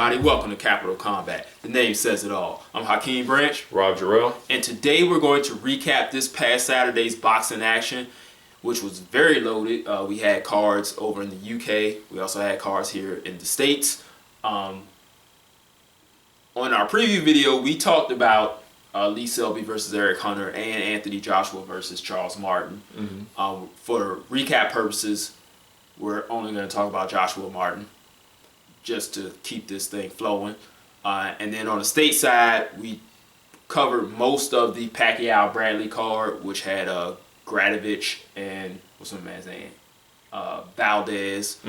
everybody? Welcome to Capital Combat. The name says it all. I'm Hakeem Branch. Rob Jarrell. And today we're going to recap this past Saturday's boxing action, which was very loaded. We had cards over in the UK. We also had cards here in the States. On our preview video, we talked about Lee Selby versus Eric Hunter and Anthony Joshua versus Charles Martin. For recap purposes, we're only going to talk about Joshua Martin, just to keep this thing flowing. And then on the state side, we covered most of the Pacquiao-Bradley card, which had Gradovich and what's my man's name? Valdez.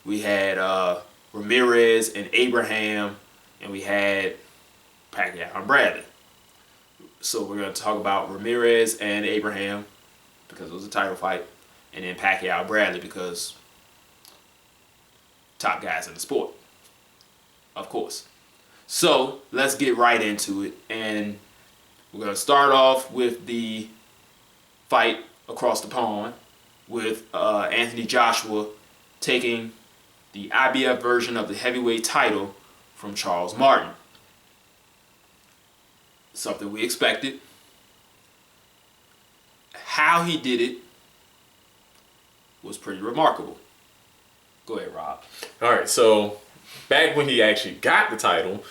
We had Ramirez and Abraham, and we had Pacquiao and Bradley. So we're going to talk about Ramirez and Abraham because it was a title fight, and then Pacquiao-Bradley because top guys in the sport, of course. So let's get right into it, and we're going to start off with the fight across the pond with Anthony Joshua taking the IBF version of the heavyweight title from Charles Martin. Something we expected. How he did it was pretty remarkable. Go ahead, Rob. All right, so back when he actually got the title,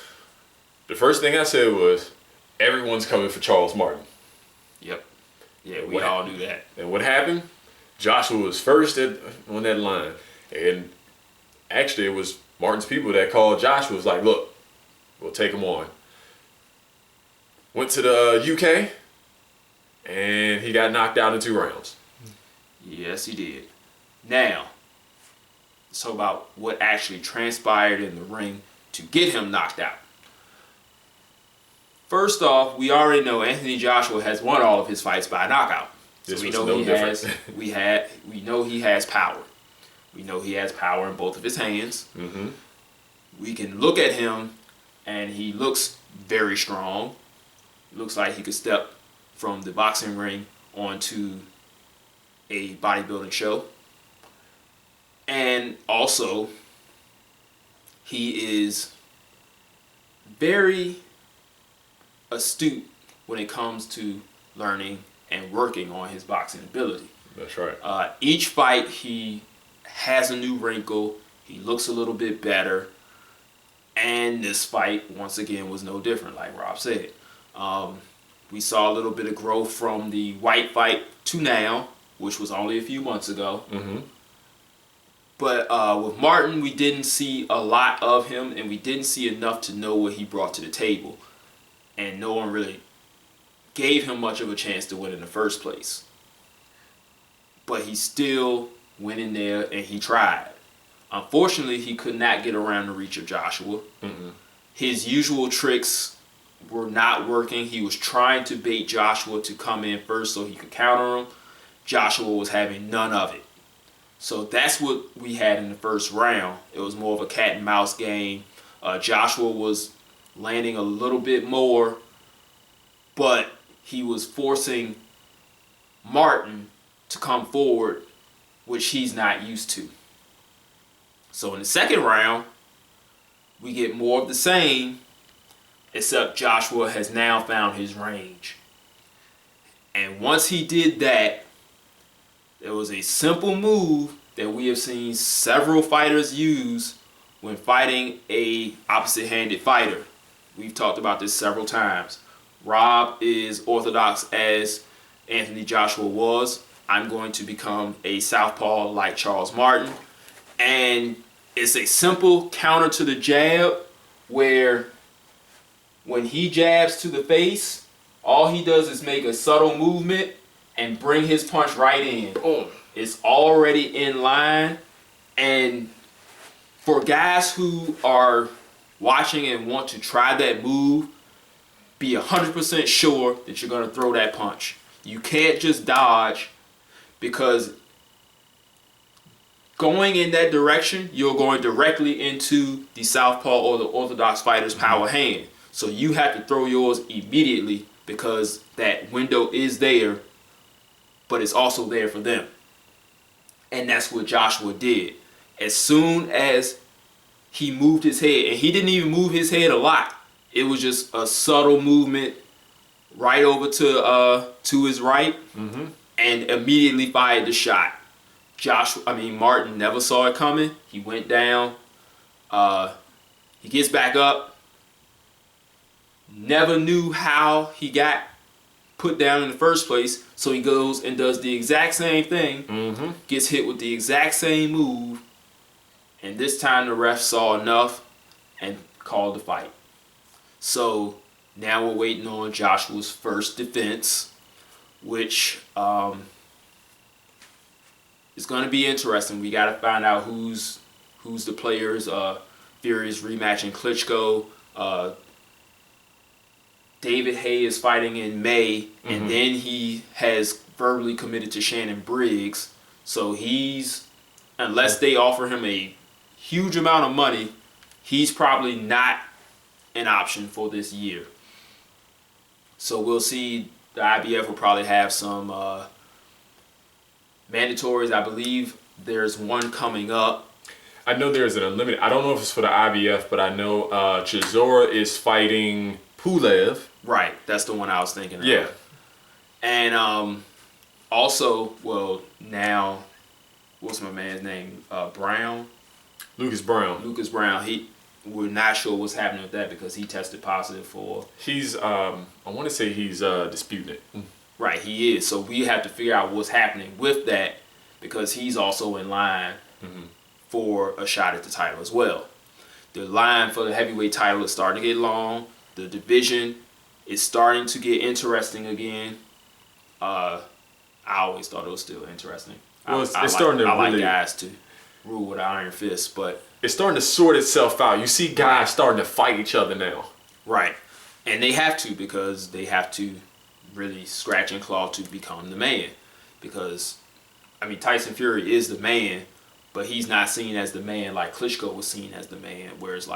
the first thing I said was, everyone's coming for Charles Martin. Yep. Yeah, we all knew that. And what happened? Joshua was first on that line. And actually, it was Martin's people that called Joshua. Was like, look, we'll take him on. Went to the UK, and he got knocked out in 2 rounds. Yes, he did. Now, let's talk about what actually transpired in the ring to get him knocked out. First off, we already know Anthony Joshua has won all of his fights by knockout. So we know we know he has power. We know he has power in both of his hands. We can look at him, and he looks very strong. Looks like he could step from the boxing ring onto a bodybuilding show. And also, he is very astute when it comes to learning and working on his boxing ability. That's right. Each fight, he has a new wrinkle. He looks a little bit better. And this fight, once again, was no different, like Rob said. We saw a little bit of growth from the White fight to now, which was only a few months ago. But with Martin, we didn't see a lot of him, and we didn't see enough to know what he brought to the table. And no one really gave him much of a chance to win in the first place. But he still went in there and he tried. Unfortunately, he could not get around the reach of Joshua. His usual tricks were not working. He was trying to bait Joshua to come in first so he could counter him. Joshua was having none of it. So that's what we had in the first round. It was more of a cat and mouse game. Joshua was landing a little bit more, but he was forcing Martin to come forward, which he's not used to. So in the second round, we get more of the same, except Joshua has now found his range. And once he did that, there was a simple move that we have seen several fighters use when fighting a opposite-handed fighter. We've talked about this several times. Rob is orthodox as Anthony Joshua was. I'm going to become a southpaw like Charles Martin. And it's a simple counter to the jab where when he jabs to the face, all he does is make a subtle movement and bring his punch right in. It's already in line. And for guys who are watching and want to try that move, be 100% sure that you're going to throw that punch. You can't just dodge, because going in that direction, you're going directly into the southpaw or the orthodox fighter's power hand. So you have to throw yours immediately, because that window is there, but it's also there for them. And that's what Joshua did. As soon as he moved his head, and he didn't even move his head a lot. It was just a subtle movement right over to his right, and immediately fired the shot. Martin never saw it coming. He went down. He gets back up. Never knew how he got put down in the first place. So he goes and does the exact same thing. Gets hit with the exact same move. And this time the ref saw enough and called the fight. So now we're waiting on Joshua's first defense, which is going to be interesting. We got to find out who's the players. Fury's rematching Klitschko. David Haye is fighting in May, and then he has verbally committed to Shannon Briggs. So he's, unless they offer him a huge amount of money, he's probably not an option for this year. So we'll see. The IBF will probably have some mandatories. I believe there's one coming up. I know there's an unlimited. I don't know if it's for the IBF, but I know Chisora is fighting Pulev. Right, that's the one I was thinking of. Yeah. And also, well, now, what's my man's name? Brown? Lucas Brown. Lucas Brown. We're not sure what's happening with that because he tested positive for... He's, I want to say he's disputing it. Right, he is. So we have to figure out what's happening with that because he's also in line for a shot at the title as well. The line for the heavyweight title is starting to get long. The division is starting to get interesting again. I always thought it was still interesting. Well, it's starting to I really... like guys to rule with an iron fist, but... It's starting to sort itself out. You see guys starting to fight each other now. Right. And they have to because they have to really scratch and claw to become the man. Because, Tyson Fury is the man, but he's not seen as the man like Klitschko was seen as the man. Whereas,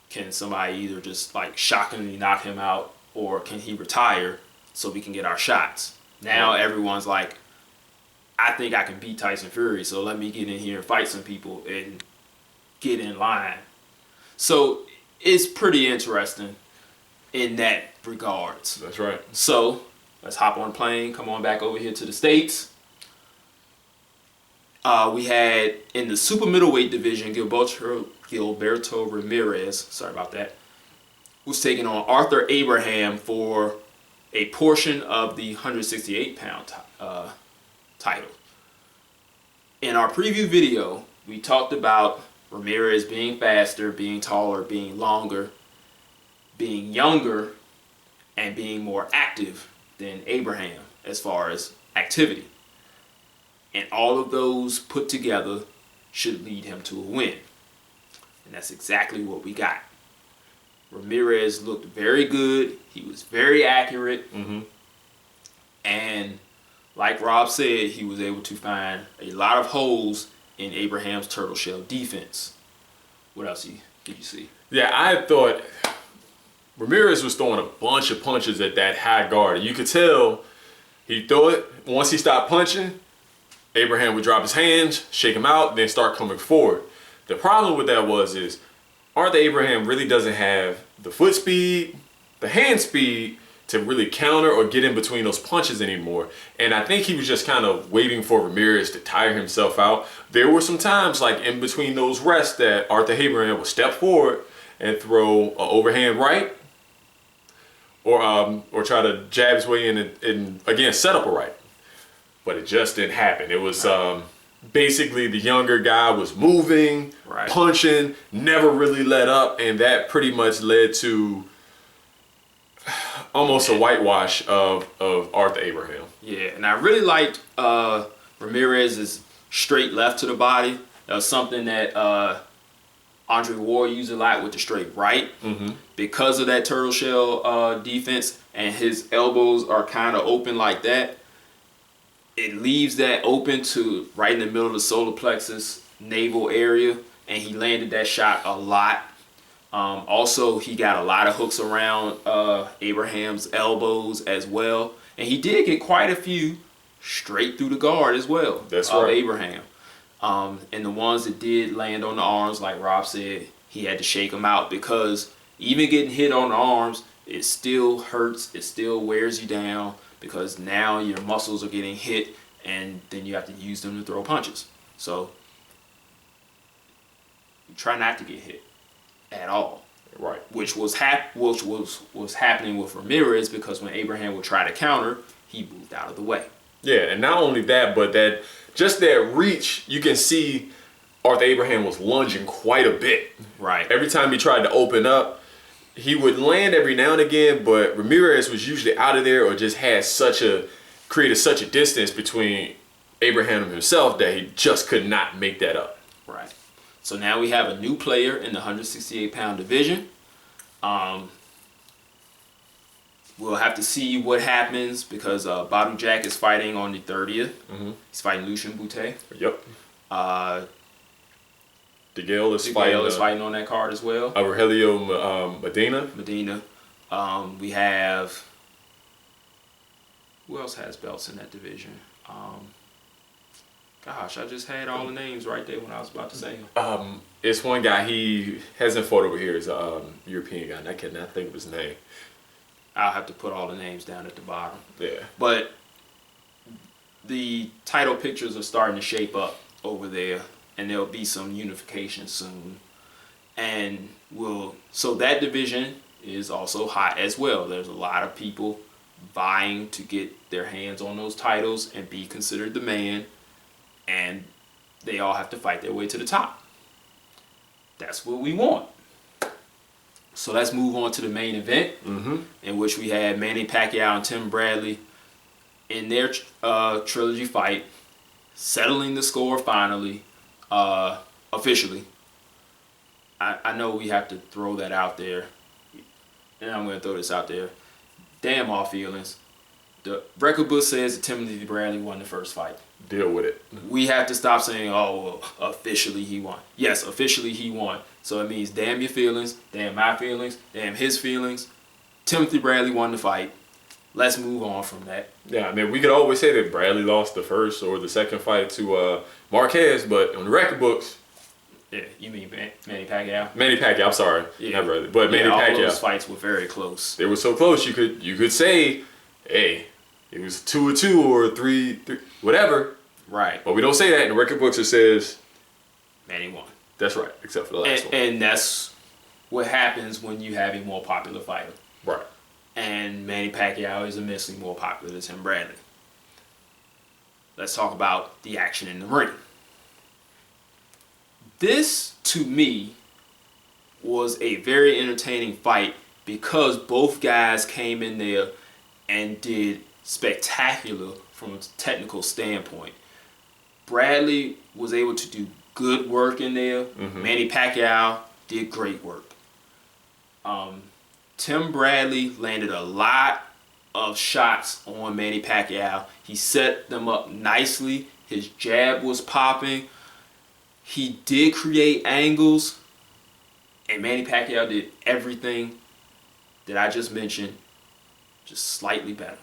can somebody either just, shockingly knock him out or can he retire so we can get our shots? Now everyone's like, I think I can beat Tyson Fury, so let me get in here and fight some people and get in line. So it's pretty interesting in that regards. That's right. So let's hop on a plane, come on back over here to the States. We had in the super middleweight division, Gilberto Ramirez, sorry about that, was taking on Arthur Abraham for a portion of the 168-pound title. In our preview video, we talked about Ramirez being faster, being taller, being longer, being younger, and being more active than Abraham as far as activity. And all of those put together should lead him to a win. And that's exactly what we got. Ramirez looked very good. He was very accurate. And like Rob said, he was able to find a lot of holes in Abraham's turtle shell defense. What else did you see? Yeah, I thought Ramirez was throwing a bunch of punches at that high guard. You could tell he'd throw it. Once he stopped punching, Abraham would drop his hands, shake him out, then start coming forward. The problem with that is Arthur Abraham really doesn't have the foot speed, the hand speed to really counter or get in between those punches anymore. And I think he was just kind of waiting for Ramirez to tire himself out. There were some times in between those rests that Arthur Abraham would step forward and throw an overhand right or try to jab his way in and again set up a right. But it just didn't happen. It was basically the younger guy was moving, punching, never really let up, and that pretty much led to almost a whitewash of Arthur Abraham. Yeah, and I really liked Ramirez's straight left to the body. That was something that Andre Ward used a lot with the straight right. Because of that turtle shell defense and his elbows are kind of open like that, it leaves that open to right in the middle of the solar plexus navel area, and he landed that shot a lot. Also, he got a lot of hooks around Abraham's elbows as well, and he did get quite a few straight through the guard as well. That's right. Abraham. And the ones that did land on the arms, like Rob said, he had to shake them out, because even getting hit on the arms, it still hurts. It still wears you down, because now your muscles are getting hit, and then you have to use them to throw punches. So try not to get hit at all. Right. Which was happening with Ramirez, because when Abraham would try to counter, he moved out of the way. Yeah, and not only that, but that reach, you can see Arthur Abraham was lunging quite a bit. Right. Every time he tried to open up, he would land every now and again, but Ramirez was usually out of there, or just had created such a distance between Abraham and himself that he just could not make that up. Right. So now we have a new player in the 168-pound division. We'll have to see what happens, because Badu Jack is fighting on the 30th. Mm-hmm. He's fighting Lucian Bute. Yep. DeGale is fighting on that card as well. Aurelio Medina. We have, who else has belts in that division? Gosh, I just had all the names right there when I was about to say them. It's one guy, he hasn't fought over here. He's a European guy, and I cannot think of his name. I'll have to put all the names down at the bottom. Yeah. But the title pictures are starting to shape up over there, and there'll be some unification soon. And so that division is also hot as well. There's a lot of people vying to get their hands on those titles and be considered the man, and they all have to fight their way to the top. That's what we want. So let's move on to the main event, in which we had Manny Pacquiao and Tim Bradley in their trilogy fight, settling the score finally, officially. I know we have to throw that out there, and I'm going to throw this out there. Damn all feelings. The record book says that Timothy Bradley won the first fight. Deal with it. We have to stop saying, oh, well, officially he won. Yes, officially he won. So it means damn your feelings, damn my feelings, damn his feelings. Timothy Bradley won the fight. Let's move on from that. Yeah, I mean, we could always say that Bradley lost the first or the second fight to Marquez, but on the record books. Yeah, you mean Manny Pacquiao? Manny Pacquiao, I'm sorry. Yeah. Not Bradley, but Manny Pacquiao. All those fights were very close. They were so close, you could say, hey, it was 2-2 or 3, whatever. Right. But we don't say that in the record books. It says Manny won. That's right, except for the last one. And that's what happens when you have a more popular fighter. Right. And Manny Pacquiao is immensely more popular than Tim Bradley. Let's talk about the action in the ring. This, to me, was a very entertaining fight, because both guys came in there and did spectacular from a technical standpoint. Bradley was able to do good work in there. Manny Pacquiao did great work. Tim Bradley landed a lot of shots on Manny Pacquiao. He set them up nicely. His jab was popping. He did create angles, and Manny Pacquiao did everything that I just mentioned, just slightly better.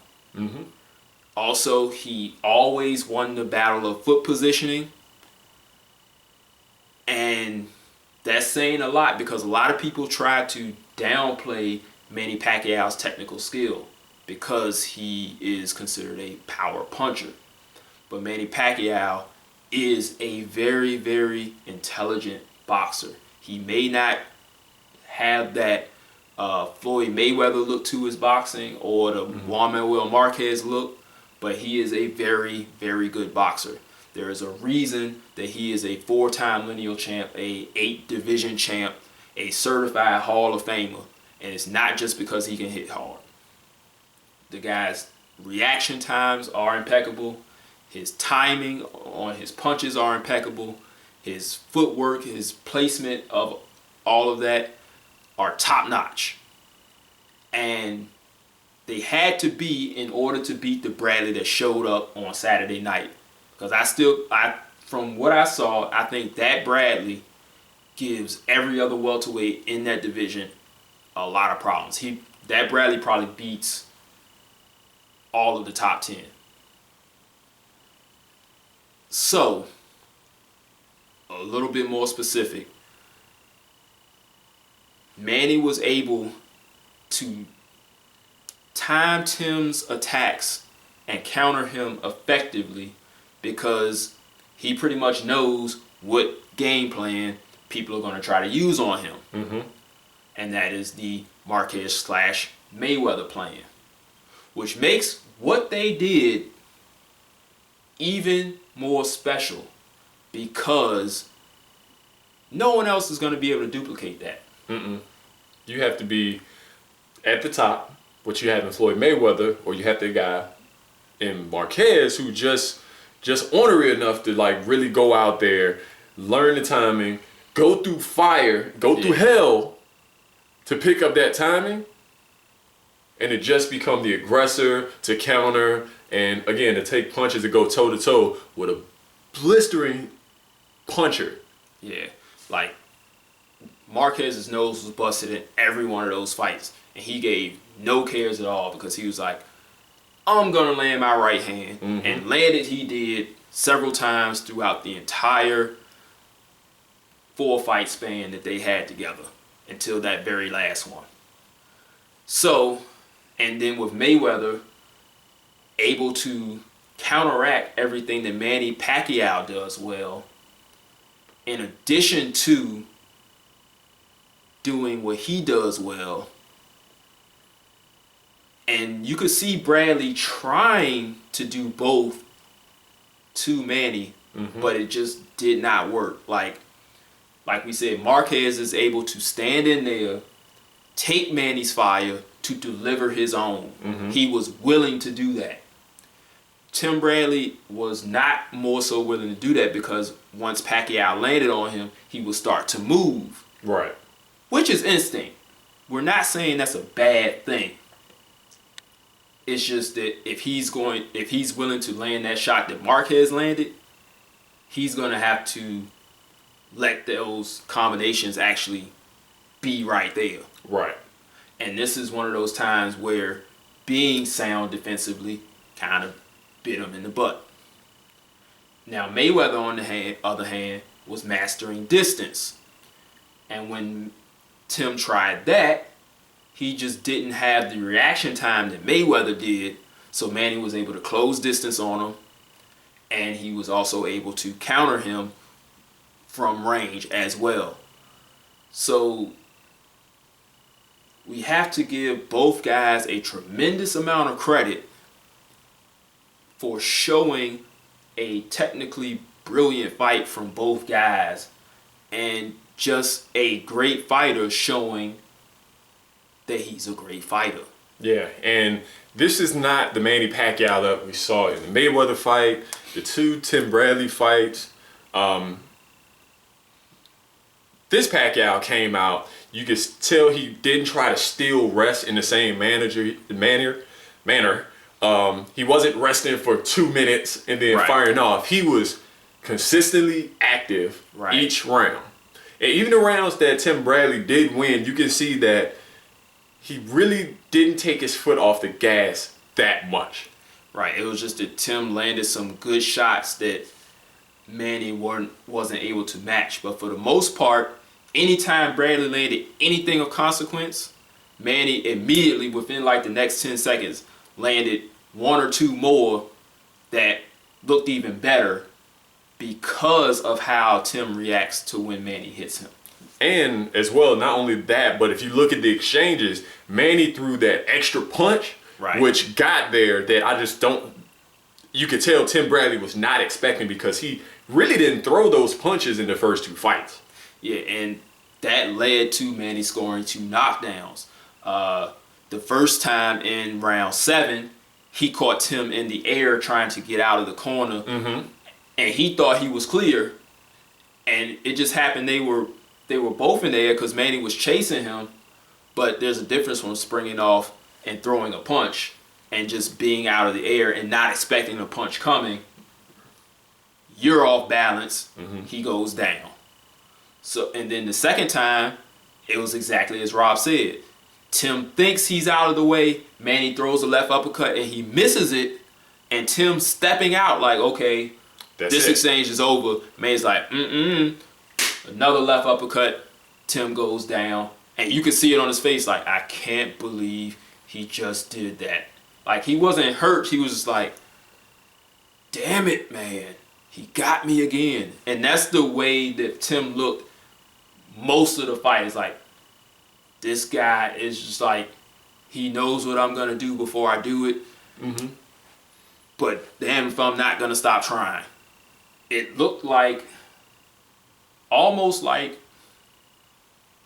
Also, he always won the battle of foot positioning. And that's saying a lot, because a lot of people try to downplay Manny Pacquiao's technical skill because he is considered a power puncher. But Manny Pacquiao is a very, very intelligent boxer. He may not have that Floyd Mayweather look to his boxing, or the Juan Manuel Marquez look, but he is a very, very good boxer. There is a reason that he is a 4-time lineal champ, a 8-division champ, a certified Hall of Famer, and it's not just because he can hit hard. The guy's reaction times are impeccable. His timing on his punches are impeccable. His footwork, his placement of all of that are top-notch. And they had to be in order to beat the Bradley that showed up on Saturday night. Because from what I saw, I think that Bradley gives every other welterweight in that division a lot of problems. That Bradley probably beats all of the top 10. So, a little bit more specific, Manny was able to time Tim's attacks and counter him effectively because he pretty much knows what game plan people are going to try to use on him. Mm-hmm. And that is the Marquez / Mayweather plan, which makes what they did even more special because no one else is going to be able to duplicate that. Mm-mm. You have to be at the top, what you have in Floyd Mayweather, or you have the guy in Marquez who just ornery enough to like really go out there, learn the timing, go through fire, go through hell to pick up that timing, and to just become the aggressor, to counter, and again to take punches, to go toe to toe with a blistering puncher. Yeah, like Marquez's nose was busted in every one of those fights, and he gave no cares at all because he was like, I'm gonna land my right hand, and landed he did several times throughout the entire 4-fight span that they had together until that very last one. So, and then with Mayweather able to counteract everything that Manny Pacquiao does well, in addition to doing what he does well. And you could see Bradley trying to do both to Manny, but it just did not work. Like we said, Marquez is able to stand in there, take Manny's fire to deliver his own. He was willing to do that. Tim Bradley was not more so willing to do that because once Pacquiao landed on him, he would start to move. Right. Which is instinct. We're not saying that's a bad thing. It's just that if he's willing to land that shot that Marquez landed, he's going to have to let those combinations actually be right there. Right. And this is one of those times where being sound defensively kind of bit him in the butt. Now Mayweather, on the other hand, was mastering distance. And when Tim tried that, he just didn't have the reaction time that Mayweather did. So Manny was able to close distance on him. And he was also able to counter him from range as well. So we have to give both guys a tremendous amount of credit for showing a technically brilliant fight from both guys, and just a great fighter showing that he's a great fighter. Yeah, and this is not the Manny Pacquiao that we saw in the Mayweather fight, the 2 Tim Bradley fights. This Pacquiao came out, you could tell he didn't try to steal rest in the same manner. He wasn't resting for 2 minutes and then firing off. He was consistently active each round. And even the rounds that Tim Bradley did win, you can see that he really didn't take his foot off the gas that much. Right. It was just that Tim landed some good shots that Manny wasn't able to match. But for the most part, anytime Bradley landed anything of consequence, Manny immediately, within like the next 10 seconds, landed 1 or 2 more that looked even better because of how Tim reacts to when Manny hits him. And as well, not only that, but if you look at the exchanges, Manny threw that extra punch, which got there that I just don't, you could tell Tim Bradley was not expecting because he really didn't throw those punches in the first 2 fights. Yeah, and that led to Manny scoring 2 knockdowns. The first time in round 7, he caught Tim in the air trying to get out of the corner, and he thought he was clear, and it just happened they were both in the air because Manny was chasing him, but there's a difference from springing off and throwing a punch and just being out of the air and not expecting a punch coming. You're off balance, he goes down. So, and then the second time, it was exactly as Rob said. Tim thinks he's out of the way, Manny throws a left uppercut and he misses it, and Tim stepping out like, okay, This exchange is over. Man's like, another left uppercut. Tim goes down. And you can see it on his face, like, I can't believe he just did that. Like, he wasn't hurt. He was just like, damn it, man. He got me again. And that's the way that Tim looked most of the fight. It's like, this guy is just like, he knows what I'm going to do before I do it. Mm-hmm. But damn if I'm not going to stop trying. It looked like, almost like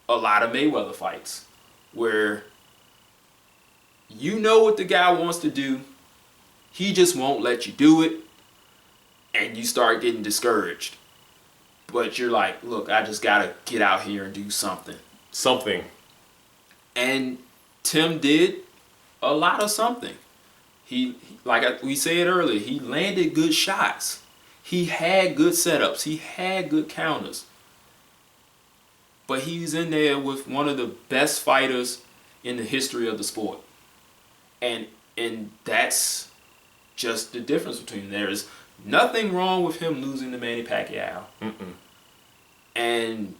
a lot of Mayweather fights where you know what the guy wants to do. He just won't let you do it. And you start getting discouraged. But you're like, look, I just got to get out here and do something. Something. And Tim did a lot of something. He like we said earlier, he landed good shots. He had good setups. He had good counters. But he's in there with one of the best fighters in the history of the sport. And that's just the difference between them. There is nothing wrong with him losing to Manny Pacquiao. Mm-mm. And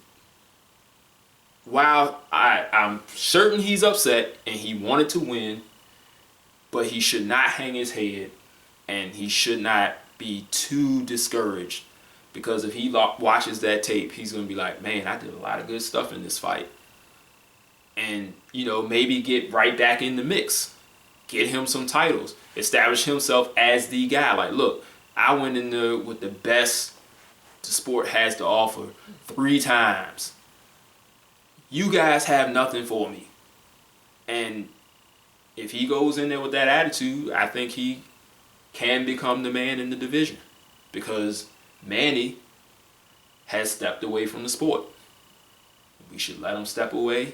while I'm certain he's upset and he wanted to win, but he should not hang his head and he should not be too discouraged. Because if he watches that tape, he's going to be like, man, I did a lot of good stuff in this fight. And, maybe get right back in the mix. Get him some titles. Establish himself as the guy. Like, look, I went in there with the best the sport has to offer 3 times. You guys have nothing for me. And if he goes in there with that attitude, I think he can become the man in the division. Because Manny has stepped away from the sport. We should let him step away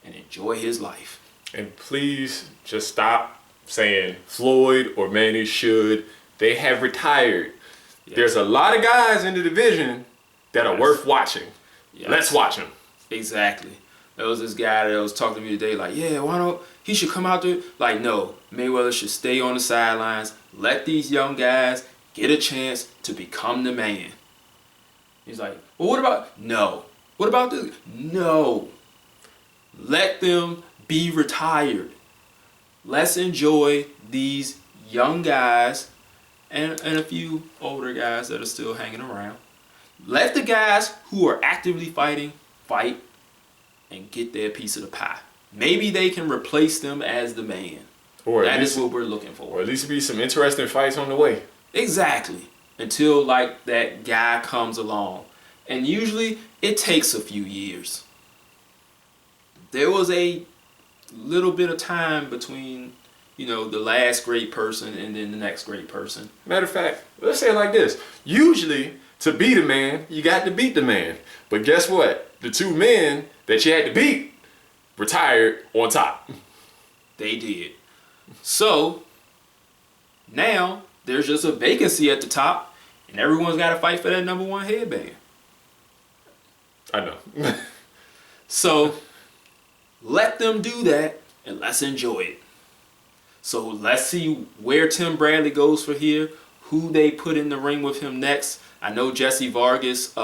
and enjoy his life. And please just stop saying Floyd or Manny should. They have retired. Yes. There's a lot of guys in the division that are worth watching. Yes. Let's watch them. Exactly. There was this guy that was talking to me today like, yeah, why don't he should come out there? Like, no, Mayweather should stay on the sidelines. Let these young guys get a chance to become the man. He's like, well, what about? No. What about this? No. Let them be retired. Let's enjoy these young guys and a few older guys that are still hanging around. Let the guys who are actively fighting fight and get their piece of the pie. Maybe they can replace them as the man. That is what we're looking for. Or at least be some interesting fights on the way. Exactly. Until like that guy comes along. And usually it takes a few years. There was a little bit of time between, the last great person and then the next great person. Matter of fact, let's say it like this. Usually, to beat a man, you got to beat the man. But guess what? The 2 men that you had to beat retired on top. They did. So, now there's just a vacancy at the top, and everyone's got to fight for that number 1 headband. I know. So, let them do that, and let's enjoy it. So, let's see where Tim Bradley goes for here, who they put in the ring with him next. I know Jesse Vargas,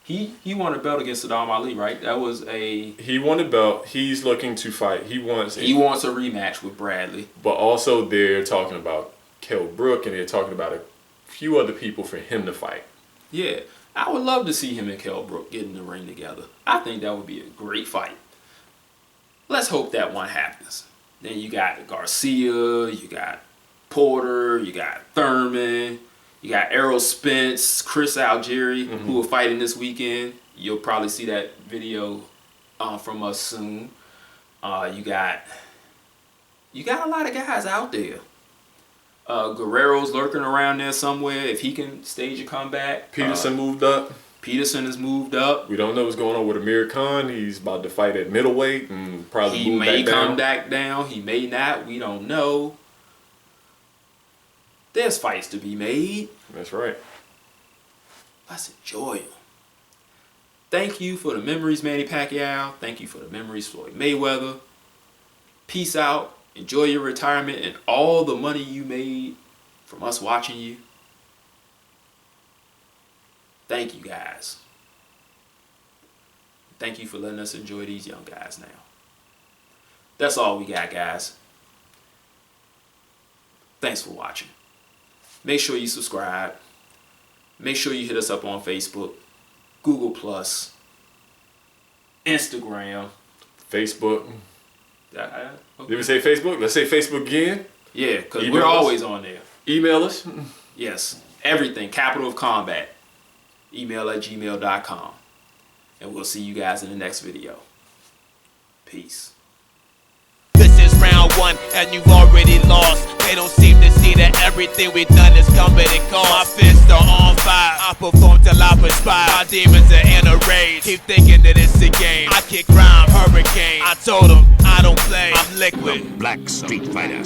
he won a belt against Saddam Ali, right? That was a... He won a belt. He's looking to fight. He wants a rematch with Bradley. But also they're talking about Kell Brook, and they're talking about a few other people for him to fight. Yeah. I would love to see him and Kell Brook get in the ring together. I think that would be a great fight. Let's hope that one happens. Then you got Garcia, you got Porter, you got Thurman, you got Errol Spence, Chris Algieri, who are fighting this weekend. You'll probably see that video from us soon. You got a lot of guys out there. Guerrero's lurking around there somewhere. If he can stage a comeback. Peterson moved up. Peterson has moved up. We don't know what's going on with Amir Khan. He's about to fight at middleweight and probably he may come back down. He may not. We don't know. There's fights to be made. That's right. Let's enjoy them. Thank you for the memories, Manny Pacquiao. Thank you for the memories, Floyd Mayweather. Peace out. Enjoy your retirement and all the money you made from us watching you. Thank you guys. Thank you for letting us enjoy these young guys now. That's all we got, guys. Thanks for watching. Make sure you subscribe. Make sure you hit us up on Facebook, Google+, Instagram. Facebook. Okay. Did we say Facebook? Let's say Facebook again. Yeah, because we're always on there. Email us. Yes. Everything. CapitalofCombat. email@gmail.com. And we'll see you guys in the next video. Peace. This is round one, and you've already lost. They don't seem to see that everything we've done is coming and cost. My fists are on fire. I perform till I perspire. My demons are in a rage. Keep thinking that it's a game. I kick rhyme, hurricane. I told them I don't play. I'm liquid. Black Street Fighter.